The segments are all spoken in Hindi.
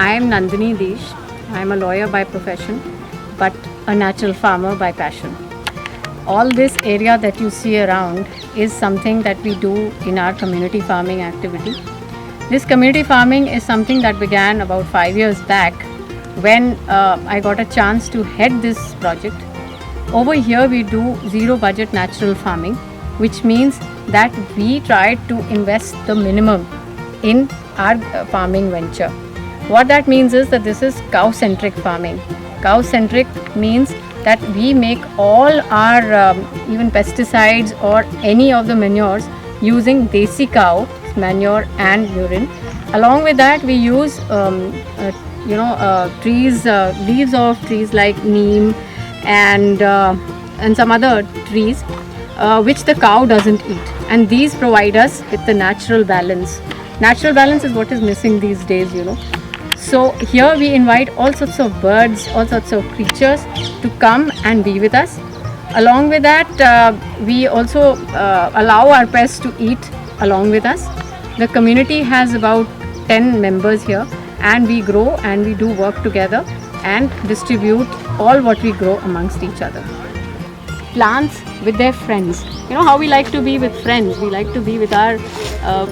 I am Nandini Desh. I am a lawyer by profession, but a natural farmer by passion. All this area that you see around is something that we do in our community farming activity. This community farming is something that began about 5 years back when I got a chance to head this project. Over here we do zero budget natural farming, which means that we try to invest the minimum in our farming venture. What that means is that this is cow-centric farming. Cow-centric means that we make all our even pesticides or any of the manures using desi cow manure and urine. Along with that, we use trees, leaves of trees like neem and some other trees which the cow doesn't eat, and these provide us with the natural balance. Natural balance is what is missing these days, So here we invite all sorts of birds, all sorts of creatures to come and be with us. Along with that, we also allow our pests to eat along with us. The community has about 10 members here, and we grow and we do work together and distribute all what we grow amongst each other. Plants with their friends. You know how we like to be with friends. We like to be with our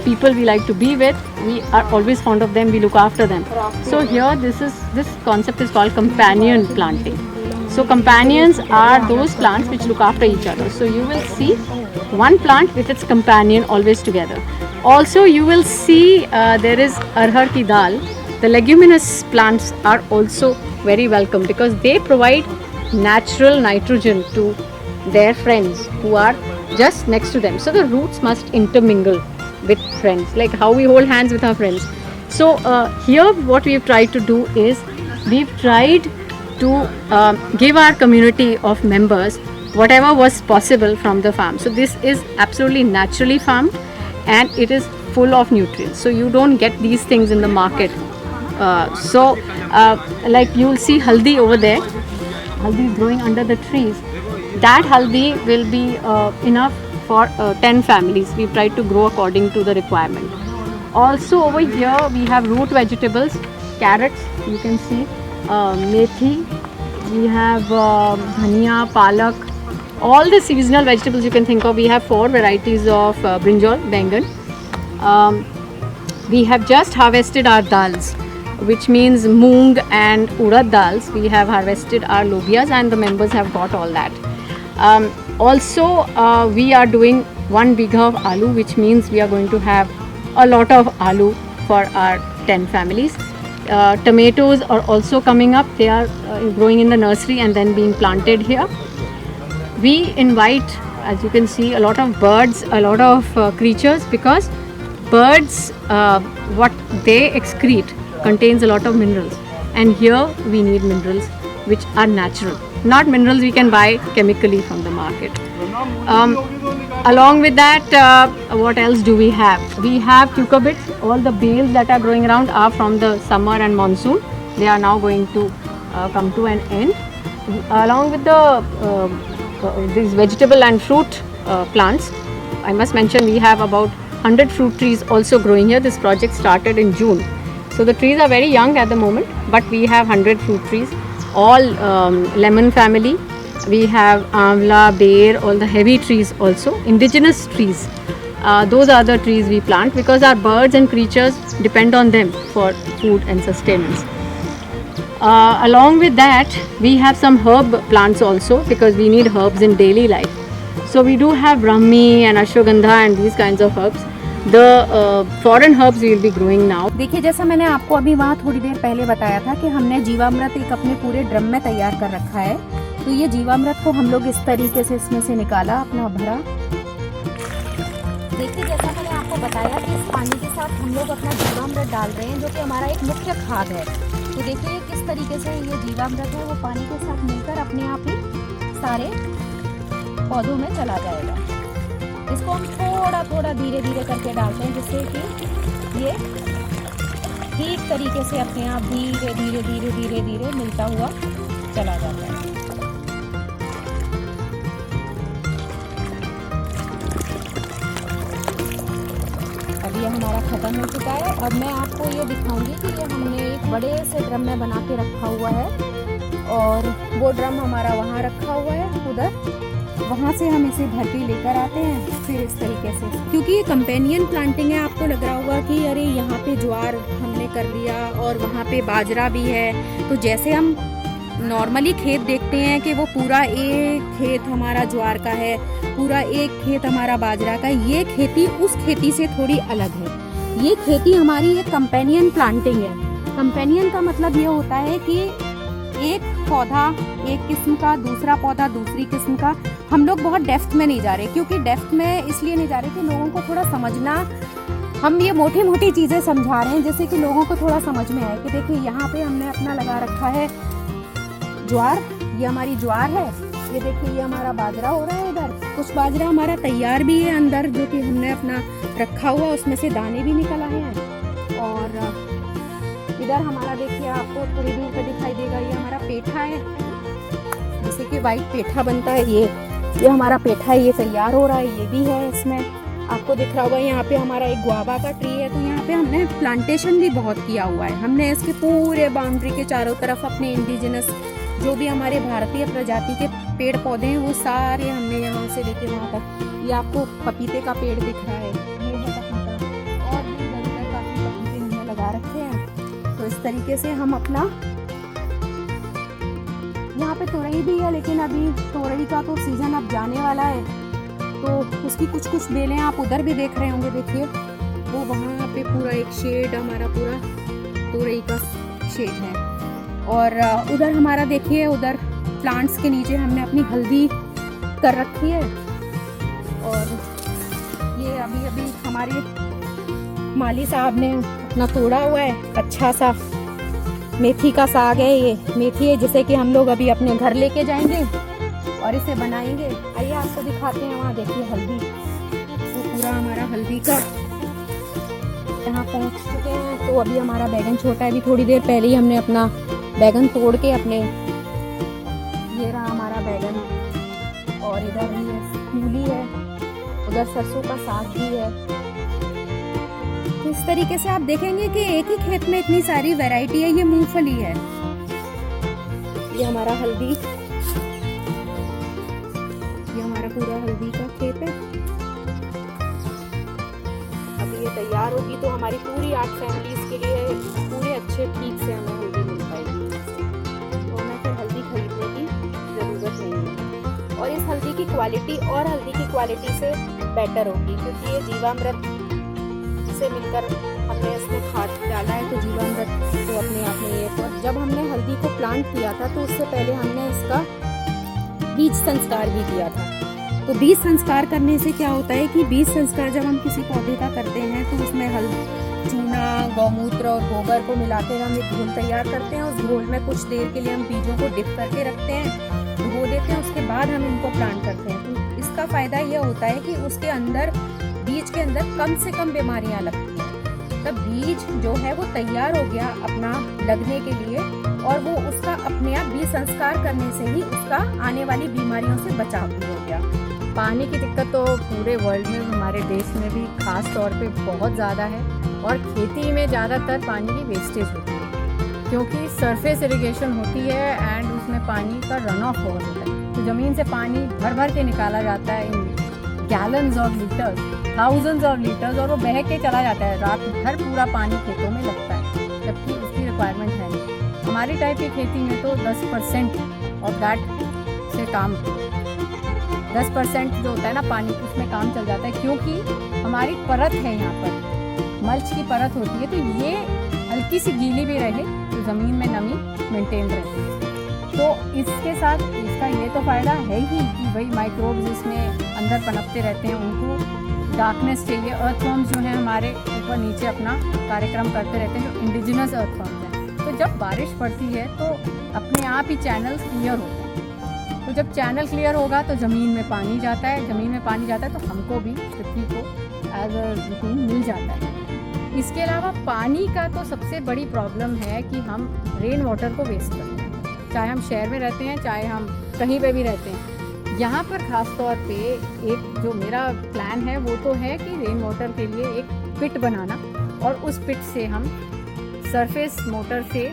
people we like to be with. We are always fond of them. We look after them. So here this concept is called companion planting. So companions are those plants which look after each other. So you will see one plant with its companion always together. Also you will see there is arhar ki dal. The leguminous plants are also very welcome because they provide natural nitrogen to their friends who are just next to them. So the roots must intermingle with friends, like how we hold hands with our friends. So here what we've tried to do is we've tried to give our community of members whatever was possible from the farm. So this is absolutely naturally farmed and it is full of nutrients. So you don't get these things in the market. Like you'll see haldi over there. Haldi is growing under the trees. That haldi will be enough for 10 families. We've tried to grow according to the requirement. Also over here we have root vegetables, carrots, you can see, methi, we have dhania, palak, all the seasonal vegetables you can think of. We have 4 varieties of brinjal, bengan. We have just harvested our dals, which means moong and urad dals. We have harvested our lobias and the members have got all that. Also we are doing 1 bigha of aloo, which means we are going to have a lot of aloo for our 10 families. Tomatoes are also coming up. They are growing in the nursery and then being planted here. We invite, as you can see, a lot of birds, a lot of creatures, because birds, what they excrete contains a lot of minerals, and here we need minerals which are natural, not minerals we can buy chemically from the market. Along with that, what else do we have? We have cucurbits. All the bales that are growing around are from the summer and monsoon. They are now going to come to an end. Along with the these vegetable and fruit plants, I must mention we have about 100 fruit trees also growing here. This project started in June. So the trees are very young at the moment, but we have 100 fruit trees, all lemon family. We have amla, bear, all the heavy trees also, indigenous trees. Those are the trees we plant because our birds and creatures depend on them for food and sustenance. Along with that, we have some herb plants also because we need herbs in daily life. So we do have brahmi and ashwagandha and these kinds of herbs. The foreign herbs we will be growing now. देखिए, जैसा मैंने आपको अभी वहाँ थोड़ी देर पहले बताया था कि हमने जीवामृत एक अपने पूरे ड्रम में तैयार कर रखा है। तो ये जीवामृत को हम लोग इस तरीके से इसमें से निकाला, अपना भरा। देखिए, जैसा मैंने आपको बताया कि इस पानी के साथ हम लोग अपना जीवामृत डाल रहे हैं, जो कि हमारा एक मुख्य खाद है। तो देखिए किस तरीके से ये जीवामृत है वो पानी के साथ मिलकर अपने आप ही सारे पौधों में चला जाएगा। इसको हम थोड़ा थोड़ा धीरे धीरे करके डालते हैं, जिससे कि ये ठीक तरीके से अपने आप धीरे धीरे धीरे धीरे धीरे मिलता हुआ चला जाता है। अभी हमारा ख़त्म हो चुका है। अब मैं आपको ये दिखाऊंगी कि ये हमने एक बड़े से ड्रम में बना के रखा हुआ है और वो ड्रम हमारा वहाँ रखा हुआ है उधर, वहाँ से हम इसे भर के लेकर आते हैं फिर इस तरीके से। क्योंकि ये कंपेनियन प्लांटिंग है, आपको लग रहा होगा कि अरे यहाँ पे ज्वार हमने कर लिया और वहाँ पे बाजरा भी है। तो जैसे हम नॉर्मली खेत देखते हैं कि वो पूरा एक खेत हमारा ज्वार का है, पूरा एक खेत हमारा बाजरा का, ये खेती उस खेती से थोड़ी अलग है। ये खेती हमारी एक कंपेनियन प्लांटिंग है। कंपेनियन का मतलब ये होता है कि एक पौधा एक किस्म का, दूसरा पौधा दूसरी किस्म का। हम लोग बहुत डेप्थ में नहीं जा रहे, क्योंकि डेप्थ में इसलिए नहीं जा रहे कि लोगों को थोड़ा समझना, हम ये मोटी मोटी चीज़ें समझा रहे हैं जैसे कि लोगों को थोड़ा समझ में आए कि देखिए यहाँ पे हमने अपना लगा रखा है ज्वार, ये हमारी ज्वार है, ये देखिए ये हमारा बाजरा हो रहा है। इधर कुछ बाजरा हमारा तैयार भी है अंदर, जो कि हमने अपना रखा हुआ, उसमें से दाने भी निकल आए हैं। और इधर हमारा देखिए आपको थोड़ी दूर पे दिखाई देगा, ये हमारा पेठा है, जैसे कि वाइट पेठा बनता है, ये हमारा पेठा है, ये तैयार हो रहा है, ये भी है इसमें आपको दिख रहा होगा। यहाँ पे हमारा एक गुआवा का ट्री है। तो यहाँ पे हमने प्लांटेशन भी बहुत किया हुआ है। हमने इसके पूरे बाउंड्री के चारों तरफ अपने इंडिजिनस जो भी हमारे भारतीय प्रजाति के पेड़ पौधे हैं वो सारे हमने यहाँ से लेके वहाँ तक, ये आपको पपीते का पेड़ दिख रहा है, ये है पपीता, और भी इधर उधर काफ़ी पपीते हमने लगा रखे हैं। तो इस तरीके से हम अपना, यहाँ पे तोरई भी है, लेकिन अभी तोरई का तो सीज़न अब जाने वाला है, तो उसकी कुछ कुछ बेलें आप उधर भी देख रहे होंगे। देखिए वो वहाँ पे पूरा एक शेड हमारा पूरा तोरई का शेड है। और उधर हमारा देखिए, उधर प्लांट्स के नीचे हमने अपनी हल्दी कर रखी है। और ये अभी अभी हमारे माली साहब ने अपना तोड़ा हुआ है अच्छा सा मेथी का साग है। ये मेथी है जिसे कि हम लोग अभी अपने घर लेके जाएंगे और इसे बनाएंगे। आइए आपको दिखाते हैं। वहाँ देखिए हल्दी, वो पूरा हमारा हल्दी का यहाँ पहुँच चुके हैं। तो अभी हमारा बैगन छोटा है, अभी थोड़ी देर पहले ही हमने अपना बैगन तोड़ के अपने, ये रहा हमारा बैगन, और इधर भी मूली है, उधर सरसों का साग भी है। इस तरीके से आप देखेंगे कि एक ही खेत में इतनी सारी वैरायटी है। ये मूंगफली है, ये हमारा हल्दी, ये हमारा पूरा हल्दी का खेत है। अभी ये तैयार होगी तो हमारी पूरी 8 फैमिलीज के लिए पूरे अच्छे ठीक से हमें हल्दी मिल पाएगी। तो हमें फिर हल्दी खरीदने की ज़रूरत नहीं है। और इस हल्दी की क्वालिटी और हल्दी की क्वालिटी से बेटर होगी, क्योंकि ये जीवामृत से मिलकर हमने इसमें खाद डाला है। तो जीवामृत तो अपने आप में ये, तो जब हमने हल्दी को प्लांट किया था तो उससे पहले हमने इसका बीज संस्कार भी किया था। तो बीज संस्कार करने से क्या होता है कि बीज संस्कार जब हम किसी पौधे का करते हैं तो उसमें चूना, गौमूत्र और गोबर को मिलाकर हम एक घोल तैयार करते हैं। उस घोल में कुछ देर के लिए हम बीजों को डिप करके रखते हैं, भिगो देते हैं, उसके बाद हम इनको प्लांट करते हैं। तो इसका फ़ायदा यह होता है कि उसके अंदर, बीज के अंदर कम से कम बीमारियां लगती हैं। तब बीज जो है वो तैयार हो गया अपना लगने के लिए, और वो उसका अपने आप बीज संस्कार करने से ही उसका आने वाली बीमारियों से बचाव भी हो गया। पानी की दिक्कत तो पूरे वर्ल्ड में, हमारे देश में भी खास तौर पे बहुत ज़्यादा है, और खेती में ज़्यादातर पानी की वेस्टेज होती है, क्योंकि सरफेस इरिगेशन होती है एंड उसमें पानी का रन ऑफ बहुत होता है। तो ज़मीन से पानी भर भर के निकाला जाता है in gallons of litres, thousands of litres, और वो बह के चला जाता है। रात भर पूरा पानी खेतों में लगता है, जबकि उसकी रिक्वायरमेंट है नहीं। हमारी टाइप की खेती में तो 10% ऑफ दैट से काम, 10% जो होता है ना पानी, उसमें काम चल जाता है, क्योंकि हमारी परत है यहाँ पर, मल्च की परत होती है। तो ये हल्की सी गीली भी रहे तो ज़मीन में नमी मेंटेन रहती है। तो इसके साथ इसका ये तो फ़ायदा है ही कि भाई माइक्रोब्स इसमें अंदर पनपते रहते हैं, उनको डार्कनेस चाहिए। अर्थवॉर्म्स जो हैं हमारे ऊपर नीचे अपना कार्यक्रम करते रहते हैं, जो इंडिजिनस अर्थवॉर्म्स हैं। तो जब बारिश पड़ती है तो अपने आप ही चैनल्स क्लियर होते हैं। तो जब चैनल क्लियर होगा तो ज़मीन में पानी जाता है, ज़मीन में पानी जाता है तो हमको भी, पृथ्वी को एज अ रूटीन मिल जाता है। इसके अलावा पानी का तो सबसे बड़ी प्रॉब्लम है कि हम रेन वाटर को वेस्ट करते हैं, चाहे हम शहर में रहते हैं, चाहे हम कहीं पे भी रहते हैं। यहाँ पर ख़ास तौर पे एक जो मेरा प्लान है वो तो है कि रेन वाटर के लिए एक पिट बनाना, और उस पिट से हम सरफेस मोटर से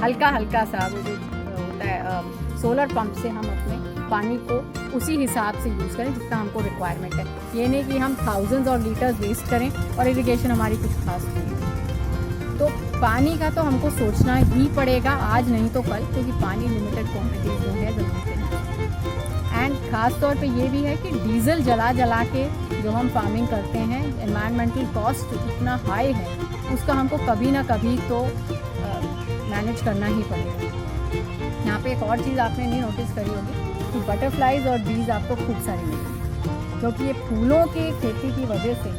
हल्का हल्का सा वो जो होता है सोलर पंप से हम अपने पानी को उसी हिसाब से यूज़ करें जितना हमको रिक्वायरमेंट है। ये नहीं कि हम थाउजेंड्स ऑफ लीटर्स वेस्ट करें और इरिगेशन हमारी कुछ खास नहीं है। तो पानी का तो हमको सोचना ही पड़ेगा, आज नहीं तो कल, क्योंकि पानी लिमिटेड क्वान्टिटीज में है ज़मीन पे। एंड ख़ास तौर पे ये भी है कि डीजल जला जला के जो हम फार्मिंग करते हैं, एनवायरमेंटल कॉस्ट इतना हाई है, उसका हमको कभी ना कभी तो मैनेज करना ही पड़ेगा। यहाँ पे एक और चीज़ आपने नहीं नोटिस करी होगी कि बटरफ्लाइज और बीज आपको खूब सारी मिलेंगी, क्योंकि ये फूलों के खेती की वजह से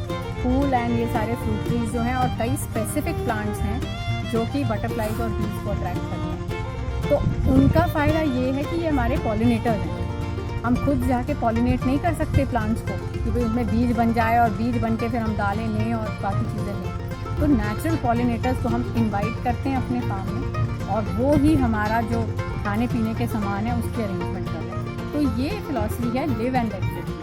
फूल एंड ये सारे फ्रूट ट्रीज जो हैं और कई स्पेसिफिक प्लांट्स हैं जो कि बटरफ्लाइज और बीज को अट्रैक्ट करते हैं। तो उनका फ़ायदा ये है कि ये हमारे पॉलिनेटर्स हैं। हम खुद जाके पॉलिनेट नहीं कर सकते प्लांट्स को कि भाई उसमें बीज बन जाए और बीज बन के फिर हम डालें लें और बाकी चीज़ें लें। तो नेचुरल पॉलिनेटर्स को हम इनवाइट करते हैं अपने फार्म में, और वो ही हमारा जो खाने पीने के सामान है उसकी अरेंजमेंट कर रहे हैं। तो ये फिलॉसफी है लिव एंड एग्जिस्ट।